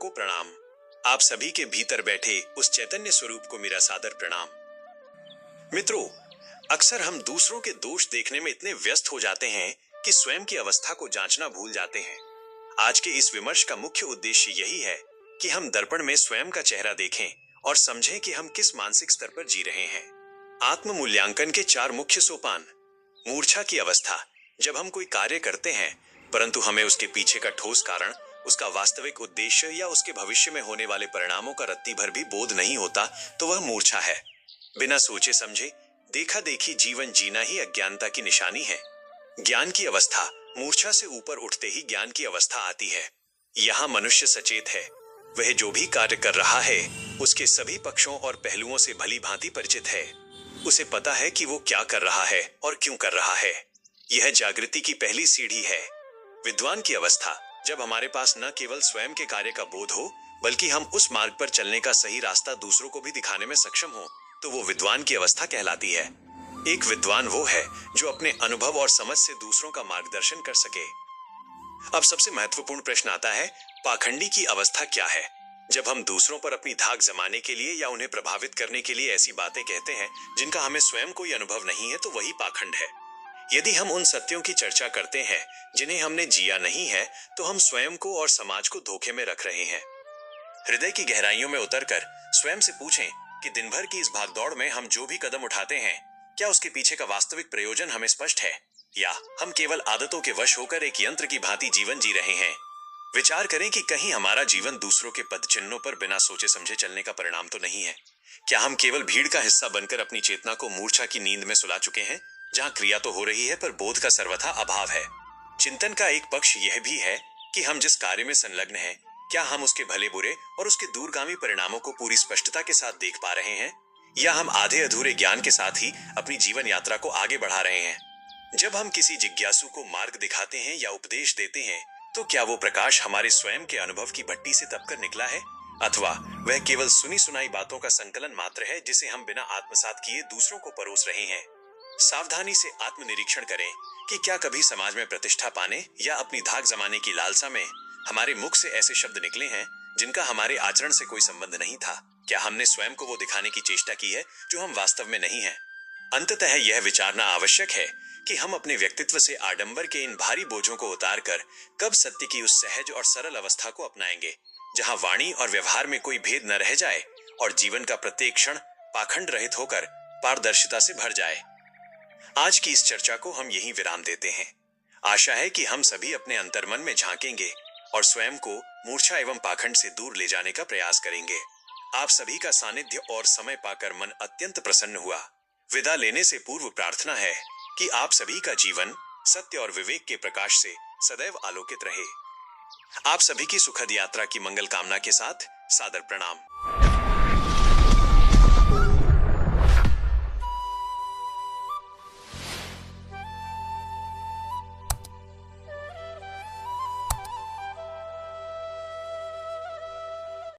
को प्रणाम। आप सभी के भीतर बैठे उस चैतन्य स्वरूप को मेरा सादर प्रणाम। मित्रों, अक्सर हम दूसरों के दोष देखने में इतने व्यस्त हो जाते हैं कि स्वयं की अवस्था को जांचना भूल जाते हैं। आज के इस विमर्श का मुख्य उद्देश्य यही है कि हम दर्पण में स्वयं का चेहरा देखें और समझें कि हम किस मानसिक स्तर पर जी रहे हैं। आत्म मूल्यांकन के 4 मुख्य सोपान। मूर्छा की अवस्था, जब हम कोई कार्य करते हैं परंतु हमें उसके पीछे का ठोस कारण, उसका वास्तविक उद्देश्य या उसके भविष्य में होने वाले परिणामों का रत्ती भर भी बोध नहीं होता, तो वह मूर्छा है। बिना सोचे समझे देखा देखी जीवन जीना ही अज्ञानता की निशानी है। ज्ञान की अवस्था, मूर्छा से ऊपर उठते ही ज्ञान की अवस्था आती है। यहाँ मनुष्य सचेत है। वह जो भी कार्य कर रहा है उसके सभी पक्षों और पहलुओं से भली भांति परिचित है। उसे पता है कि वो क्या कर रहा है और क्यों कर रहा है। यह जागृति की पहली सीढ़ी है। विद्वान की अवस्था, जब हमारे पास न केवल स्वयं के कार्य का बोध हो बल्कि हम उस मार्ग पर चलने का सही रास्ता दूसरों को भी दिखाने में सक्षम हो, तो वो विद्वान की अवस्था कहलाती है। एक विद्वान वो है जो अपने अनुभव और समझ से दूसरों का मार्गदर्शन कर सके। अब सबसे महत्वपूर्ण प्रश्न आता है, पाखंडी की अवस्था क्या है? जब हम दूसरों पर अपनी धाक जमाने के लिए या उन्हें प्रभावित करने के लिए ऐसी बातें कहते हैं जिनका हमें स्वयं कोई अनुभव नहीं है, तो वही पाखंड है। यदि हम उन सत्यों की चर्चा करते हैं जिन्हें हमने जिया नहीं है, तो हम स्वयं को और समाज को धोखे में रख रहे हैं। हृदय की गहराइयों में उतरकर स्वयं से पूछें कि दिन भर की इस भागदौड़ में हम जो भी कदम उठाते हैं, क्या उसके पीछे का वास्तविक प्रयोजन हमें स्पष्ट है, या हम केवल आदतों के वश होकर एक यंत्र की भांति जीवन जी रहे हैं। विचार करें कि कहीं हमारा जीवन दूसरों के पद चिन्हों पर बिना सोचे समझे चलने का परिणाम तो नहीं है। क्या हम केवल भीड़ का हिस्सा बनकर अपनी चेतना को मूर्छा की नींद में सुला चुके हैं, जहां क्रिया तो हो रही है पर बोध का सर्वथा अभाव है। चिंतन का एक पक्ष यह भी है कि हम जिस कार्य में संलग्न हैं, क्या हम उसके भले बुरे और उसके दूरगामी परिणामों को पूरी स्पष्टता के साथ देख पा रहे हैं, या हम आधे अधूरे ज्ञान के साथ ही अपनी जीवन यात्रा को आगे बढ़ा रहे हैं। जब हम किसी जिज्ञासु को मार्ग दिखाते हैं या उपदेश देते हैं, तो क्या वो प्रकाश हमारे स्वयं के अनुभव की भट्टी से तपकर निकला है, अथवा वह केवल सुनी सुनाई बातों का संकलन मात्र है जिसे हम बिना आत्मसात किए दूसरों को परोस रहे हैं। सावधानी से आत्मनिरीक्षण करें कि क्या कभी समाज में प्रतिष्ठा पाने या अपनी धाक जमाने की लालसा में हमारे मुख से ऐसे शब्द निकले हैं जिनका हमारे आचरण से कोई संबंध नहीं था। क्या हमने स्वयं को वो दिखाने की चेष्टा की है जो हम वास्तव में नहीं हैं। अंततः यह विचारना आवश्यक है कि हम अपने व्यक्तित्व से आडंबर के इन भारी बोझों को उतारकर कब सत्य की उस सहज और सरल अवस्था को अपनाएंगे, जहां वाणी और व्यवहार में कोई भेद न रह जाए और जीवन का प्रत्येक क्षण पाखंड रहित होकर पारदर्शिता से भर जाए। आज की इस चर्चा को हम यहीं विराम देते हैं। आशा है कि हम सभी अपने अंतर्मन में झांकेंगे और स्वयं को मूर्छा एवं पाखंड से दूर ले जाने का प्रयास करेंगे। आप सभी का सानिध्य और समय पाकर मन अत्यंत प्रसन्न हुआ। विदा लेने से पूर्व प्रार्थना है कि आप सभी का जीवन सत्य और विवेक के प्रकाश से सदैव आलोकित रहे। आप सभी की सुखद यात्रा की मंगल कामना के साथ सादर प्रणाम।